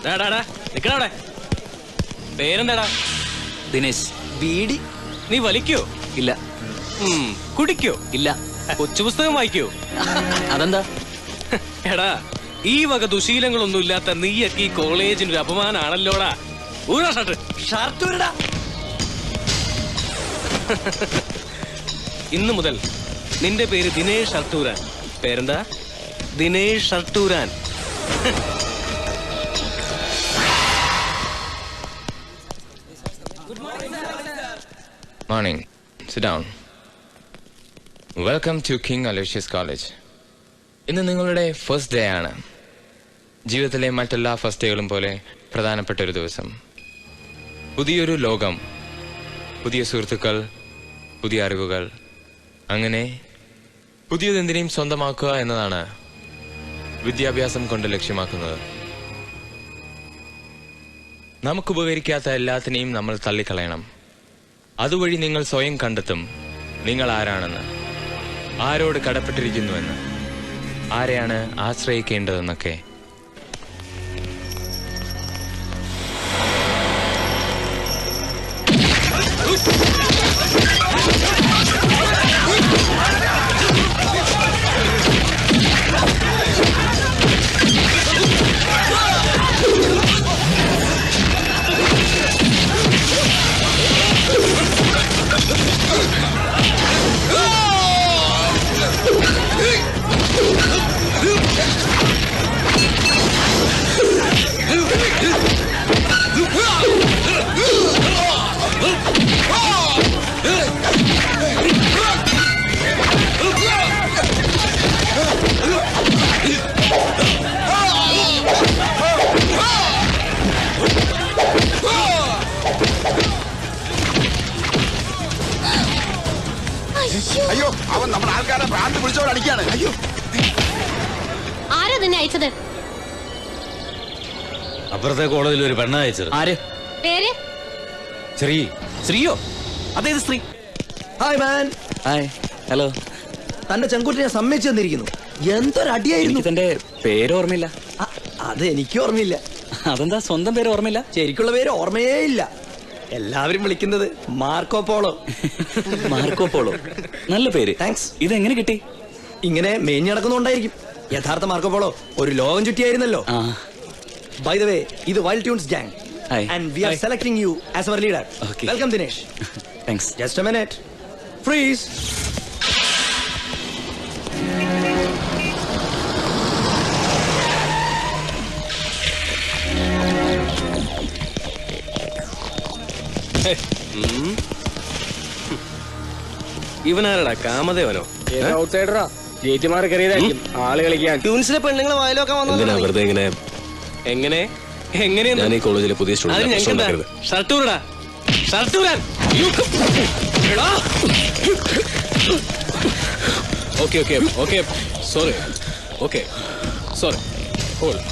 നിക്കണവിടെ. പേരെന്താടാ? ദിനേശ്. ബീഡി നീ വലിക്കോ? ഇല്ല. കുടിക്കോ? ഇല്ല. കൊച്ചു പുസ്തകം വായിക്കോ? അതെന്താ? എടാ, ഈ വക ദുശീലങ്ങളൊന്നും ഇല്ലാത്ത നീയൊക്കെ ഈ കോളേജിന് ഒരു അപമാനാണല്ലോടാ. ഊരാ ഷർട്ട്. ഷർട്ട് ഊരടാ. ഇന്നു മുതൽ നിന്റെ പേര് ദിനേശ് ഷർട്ടൂരാൻ. പേരെന്താ? Dinesh ഷർട്ടൂരാൻ. Morning. Sit down. Welcome to King Aloysius College. ഇന്ന് നിങ്ങളുടെ ഫസ്റ്റ് ഡേ ആണ്. ജീവിതത്തിലെ മറ്റെല്ലാ ഫസ്റ്റ് ഡേകളും പോലെ പ്രധാനപ്പെട്ട ഒരു ദിവസം. പുതിയൊരു ലോകം, പുതിയ സുഹൃത്തുക്കൾ, പുതിയ അറിവുകൾ, അങ്ങനെ പുതിയതെന്തിനേയും സ്വന്തമാക്കുക എന്നതാണ് വിദ്യാഭ്യാസം കൊണ്ട് ലക്ഷ്യമാക്കുന്നത്. നമുക്ക് ഉപകരിക്കാത്ത എല്ലാത്തിനെയും നമ്മൾ തള്ളിക്കളയണം. അതുവഴി നിങ്ങൾ സ്വയം കണ്ടെത്തും നിങ്ങൾ ആരാണെന്ന്, ആരോട് കടപ്പെട്ടിരിക്കുന്നുവെന്ന്, ആരെയാണ് ആശ്രയിക്കേണ്ടതെന്നൊക്കെ. അയ്യോ, അവൻ നമ്മുടെ ആൾക്കാരെ ഭ്രാന്ത് പിടിച്ചോടടിക്കാണ്. അയ്യോ, ആരാ നിന്നെ അയച്ചത്? അപ്പുറത്തെ കോളേജിൽ ഒരു പെണ്ണ അയച്ചത്. ആര്? പേര്? ശ്രീ. ശ്രീയോ? അതേത് സ്ത്രീ? ഹായ് മാൻ. ഹായ്. ഹലോ. തന്റെ ചെങ്കുട്ടിനെ സമ്മതിച്ചു തന്നിരിക്കുന്നു. എന്തൊരടിയായിരുന്നു. തന്റെ പേര് ഓർമ്മയില്ല. അത് എനിക്ക് ഓർമ്മയില്ല. അതെന്താ സ്വന്തം പേര് ഓർമ്മയില്ല? ശരിക്കുള്ള പേര് ഓർമ്മയേ ഇല്ല. എല്ലാവരും വിളിക്കുന്നത് മാർക്കോ പോളോ. മാർക്കോ പോളോ, നല്ല പേര്. താങ്ക്സ്. ഇതെങ്ങനെ കിട്ടി? ഇങ്ങനെ മേഞ്ഞു നടക്കുന്നുണ്ടായിരിക്കും. യഥാർത്ഥ മാർക്കോ പോളോ ഒരു ലോകം ചുറ്റിയായിരുന്നല്ലോ. ബൈ ദ വേ, ഇത് wild tunes gang. And we are selecting you as our leader. Okay. Welcome Dinesh. Thanks. Just a minute. Freeze. ഇവനാരടാ? കാമദേവനോ? ഔട്ട്സൈഡറാ. ജയിച്ചുമാറി കയറിയതായിരിക്കും ആള് കളിക്കാൻ. ട്യൂൺസിലെ പെണ്ണുങ്ങളെ വായിലൊക്കെ വെറുതെ ഇങ്ങനെ എങ്ങനെ എങ്ങനെയാണ്? ഞാൻ ഈ കോളേജിലെ പുതിയ സ്റ്റുഡന്റ്. ഷർട്ടൂരടാ, ഷർട്ടൂരാൻ. Okay okay okay sorry. Okay sorry. Hold.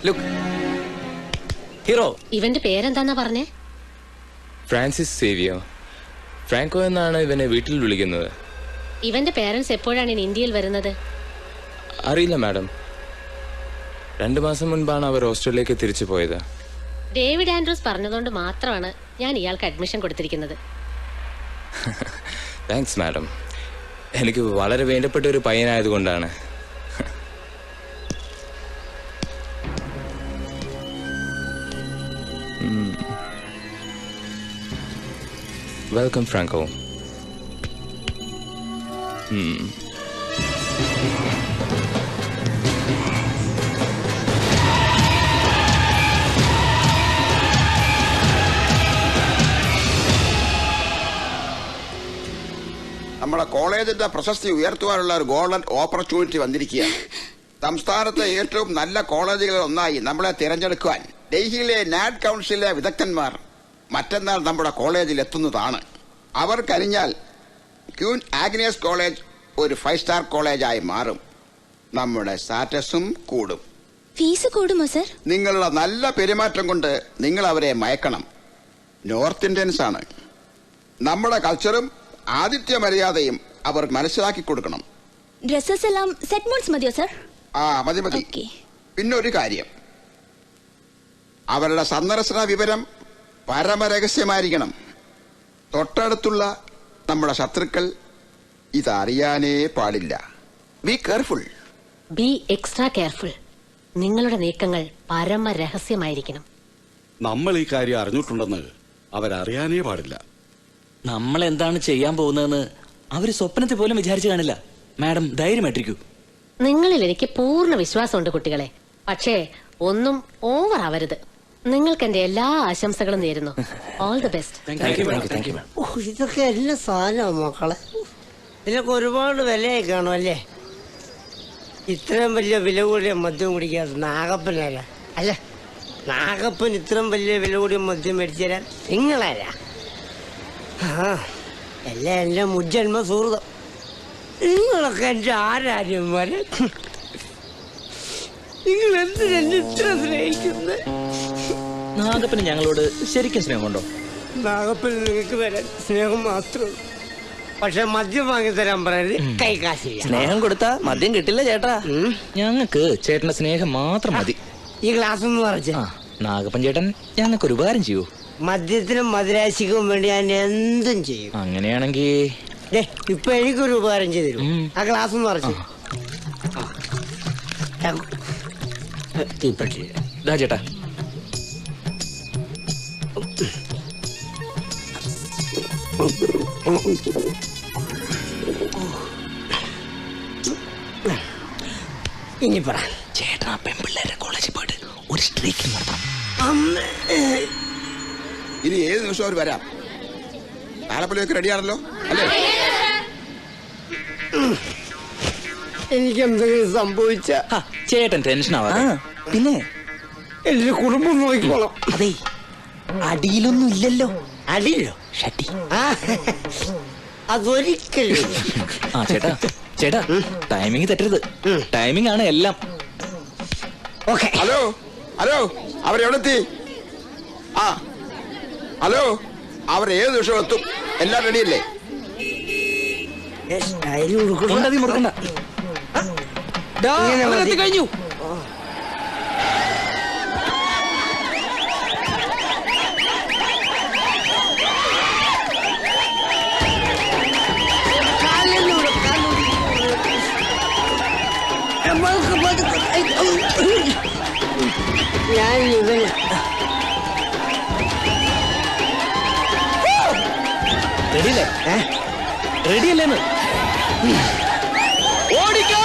Look hero. ഇവന്റെ പേരെന്താന്നാ പറഞ്ഞേ? ഫ്രാൻസിസ് സേവിയോ. ഫ്രാങ്കോ എന്നാണ് ഇവനെ വീട്ടിൽ വിളിക്കുന്നത്. ഇവന്റെ പേരൻസ് എപ്പോഴാണ് ഇന്ത്യയിൽ വരുന്നത്? അറിയില്ല മാഡം. 2 മാസം മുൻപാണ് അവർ ഓസ്ട്രേലിയക്ക് തിരിച്ചു പോയത്. ഡേവിഡ് ആൻഡ്രൂസ് പറഞ്ഞതുകൊണ്ട് മാത്രമാണ് ഞാൻ ഇയാൾക്ക് അഡ്മിഷൻ കൊടുത്തിരിക്കുന്നത്. Thanks madam. എനിക്ക് വളരെ വേണ്ടപ്പെട്ട ഒരു പയ്യനായതുകൊണ്ടാണ്. Welcome Franco. നമ്മുടെ കോളേജിന്റെ പ്രശസ്തി ഉയർത്തുവാനുള്ള ഒരു ഗോൾഡൻ ഓപ്പർച്യൂണിറ്റി വന്നിരിക്കുകയാണ്. സംസ്ഥാനത്തെ ഏറ്റവും നല്ല കോളേജുകളിൽ ഒന്നായി നമ്മളെ തിരഞ്ഞെടുക്കുവാൻ ഡൽഹിയിലെ നാഡ് കൗൺസിലിലെ വിദഗ്ധന്മാർ മറ്റന്നാൾ നമ്മുടെ കോളേജിൽ എത്തുന്നതാണ്. അവർ കഴിഞ്ഞാൽ ക്യൂൻ ആഗ്നേസ് കോളേജ് ഒരു 5 സ്റ്റാർ കോളേജായി മാറും. നമ്മുടെ സ്റ്റാറ്റസും കൂടും. ഫീസ് കൂടുമോ സർ? നിങ്ങളുടെ നല്ല പെരുമാറ്റം കൊണ്ട് നിങ്ങൾ അവരെ മയക്കണം. നോർത്ത് ഇന്ത്യൻസ് ആണ്. നമ്മുടെ കൾച്ചറും ആതിഥ്യ മര്യാദയും അവർ മനസ്സിലാക്കി കൊടുക്കണം. ഡ്രസ്സസ് എല്ലാം സെറ്റ് മോഡ്സ് മതിയോ സർ? ആ മതി മതി. ഓക്കെ. പിന്നെ ഒരു കാര്യം, അവരുടെ സന്ദർശന വിവരം പരമരഹസ്യമായിരിക്കണം. തൊട്ടടുത്തുള്ള നമ്മുടെ ശത്രുക്കൾ ഇതറിയാനേ പാടില്ല. Be careful. B extra careful. നിങ്ങളുടെ നീക്കങ്ങൾ പരമ രഹസ്യമായിരിക്കണം. നമ്മൾ ഈ കാര്യം അറിഞ്ഞിട്ടുണ്ടെന്ന് അവരറിയാനേ പാടില്ല. നമ്മൾ എന്താണ് ചെയ്യാൻ പോകുന്നതെന്ന് അവര് സ്വപ്നത്തിൽ പോലും വിചാരിച്ചു കാണില്ല. മാഡം ധൈര്യമായിട്ടിരിക്കൂ. നിങ്ങളിൽ എനിക്ക് പൂർണ്ണ വിശ്വാസമുണ്ട് കുട്ടികളെ. പക്ഷേ ഒന്നും ഓവർ ആവരുത്. നിങ്ങൾക്ക് എന്റെ എല്ലാ ആശംസകളും നേരുന്നു. All the best. ഇതൊക്കെ എല്ലാ സാധനമാണ് മക്കളെ. ഇതിനൊക്കെ ഒരുപാട് വിലയായി കാണും അല്ലേ? ഇത്രയും വലിയ വില കൂടിയ മദ്യം കുടിക്കാതെ നാഗപ്പനാരാ? അല്ല, നാഗപ്പൻ ഇത്രയും വലിയ വില കൂടിയ മദ്യം മേടിച്ചു തരാൻ നിങ്ങളാരാ? എല്ലാം എന്റെ മുജ്ജന്മ സുഹൃതം. നിങ്ങളൊക്കെ എന്റെ ആരാര്യന്മാരെ. നിങ്ങൾ എന്തിനെന്നെ ഇത്ര സ്നേഹിക്കുന്നത്? നാഗപ്പന് ഞങ്ങളോട് ശരിക്കും സ്നേഹമുണ്ടോ? നാഗപ്പൻ നിങ്ങൾക്ക് തരാൻ സ്നേഹം മാത്രമേ. പക്ഷെ മദ്യം വാങ്ങി തരാൻ പറയരുത്, കൈ കാശില്ല. സ്നേഹം കൊടുത്താ മദ്യം കിട്ടില്ല ചേട്ടാ. ഞങ്ങൾക്ക് ചേട്ടന്റെ സ്നേഹം മാത്രം മതി. ഈ ഗ്ലാസ് ഒന്ന് നിറച്ച്. നാഗപ്പൻ ചേട്ടൻ ഞങ്ങൾക്ക് ഒരു ഉപകാരം ചെയ്യൂ. മദ്യത്തിനും മധുരാശിക്കും വേണ്ടി ഞാൻ എന്തും ചെയ്യും. അങ്ങനെയാണെങ്കിൽ ഇപ്പൊ എനിക്കൊരു ഉപകാരം ചെയ്തു തരും. ആ ഗ്ലാസ് ഒന്ന് നിറച്ച്. ചേട്ടാ ഇനി പറ ചേട്ടൻ പെൺപിള്ളേരെ കോളേജിൽ പോയിട്ട് ഒരു സ്ട്രീക്കിംഗ് നടത്താം. ഇനി ഏത് നിമിഷം അവർ വരാം. താലപ്പൊലിയൊക്കെ റെഡിയാണല്ലോ അല്ലേ? എനിക്ക് എന്തെങ്കിലും സംഭവിച്ച ചേട്ടൻ ടെൻഷൻ ആവാ. പിന്നെ എന്റെ കുടുംബം നോക്കിക്കോളാം. അതെ, അടിയിലൊന്നും ഇല്ലല്ലോ. അടിയില്ലോ? ഷട്ടി. അതൊരിക്കലും. ആ ചേട്ടാ ചേട്ടാ, ടൈമിങ് തെറ്റരുത്. ടൈമിംഗ് ആണ് എല്ലാം. ഹലോ ഹലോ, അവരെവിടെത്തി? ആ ഹലോ, അവർ ഏത് നിമിഷം എത്തും. എല്ലാം റെഡിയല്ലേ? കഴിഞ്ഞു. ഞാൻ റെഡിയല്ലേ? റെഡിയല്ലേന്ന്? ഓടിക്കോ!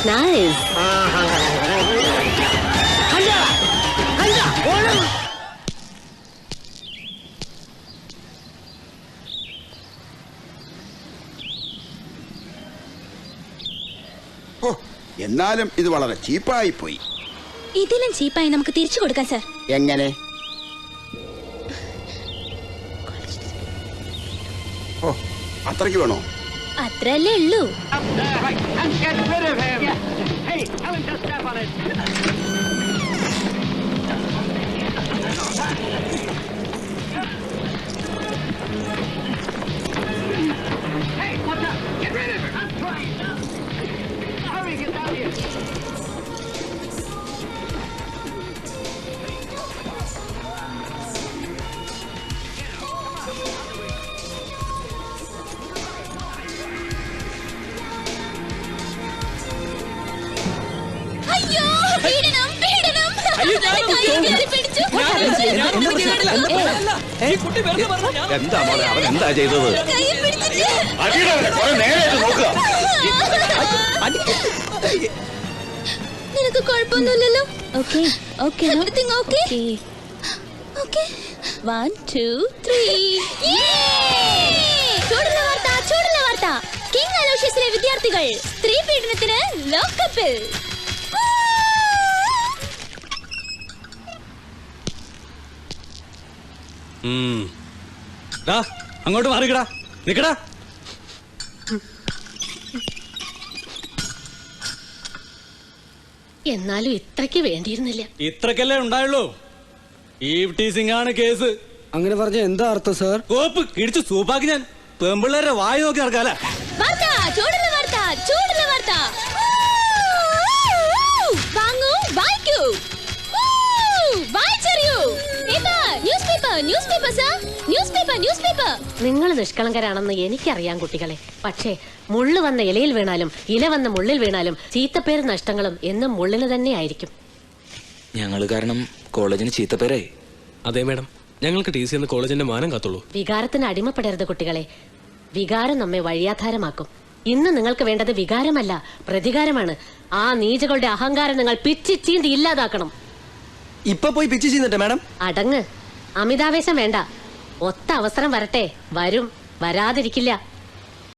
Nice. എന്നാലും ഇത് വളരെ ചീപ്പായി പോയി. ഇതിലും ചീപ്പായി നമുക്ക് തിരിച്ചു കൊടുക്കാം സർ. എങ്ങനെ? ഓ, അത്രയ്ക്ക് വേണോ? അത്രല്ലേ ഉള്ളൂ. എന്താ മോളെ, അവൻ എന്താ ചെയ്തത്? നിനക്ക് കുഴപ്പമൊന്നുമില്ലല്ലോ? Okay okay everything okay okay 1 2 3 ചൂടുള്ള വാർത്ത. കിങ് അലോഷ്യസിലെ വിദ്യാർത്ഥികൾ സ്ത്രീ പീഡനത്തിന് ലോക്കപ്പിൽ. അങ്ങോട്ട് മാറിക്കടാ, നിക്കടാ. എന്നാലും ഇത്രയ്ക്ക് വേണ്ടിയിരുന്നില്ല. ഇത്രക്കല്ലേ ഉണ്ടായുള്ളൂ. ഈവ് ടീസിംഗ് ആണ് കേസ്. അങ്ങനെ പറഞ്ഞ എന്താ അർത്ഥം സാർ? കോപ്പ് ഇടിച്ചു സൂപ്പാക്കി ഞാൻ പെമ്പിള്ളേരെ വായി നോക്കി നടക്കാല. നിങ്ങൾ നിഷ്കളങ്കരാണെന്ന് എനിക്കറിയാം കുട്ടികളെ. പക്ഷേ മുള്ളു വന്ന ഇലയിൽ വീണാലും ഇല വന്ന മുള്ളിൽ വീണാലും ചീത്തപ്പേര് നഷ്ടങ്ങളും എന്നും മുള്ളിന് തന്നെ ആയിരിക്കും. ഞങ്ങൾ കാരണം കോളേജിന് ചീത്തപ്പേരായി. അതെ മാഡം, ഞങ്ങൾക്ക് ടി സി എന്ന് കോളേജിന്റെ മാനം കാത്തുള്ളൂ. വികാരത്തിന് അടിമപ്പെടരുത് കുട്ടികളെ. വികാരം നമ്മെ വഴിയാധാരമാക്കും. ഇന്ന് നിങ്ങൾക്ക് വേണ്ടത് വികാരമല്ല, പ്രതികാരമാണ്. ആ നീചകളുടെ അഹങ്കാരം നിങ്ങൾ പിച്ചി ചീന്തി ഇല്ലാതാക്കണം. ഇപ്പൊ പോയി പിച്ച് ചെയ്യുന്നുണ്ട് മാഡം. അടങ്ങ്, അമിതാവേശം വേണ്ട. ഒത്ത അവസരം വരട്ടെ, വരും, വരാതിരിക്കില്ല.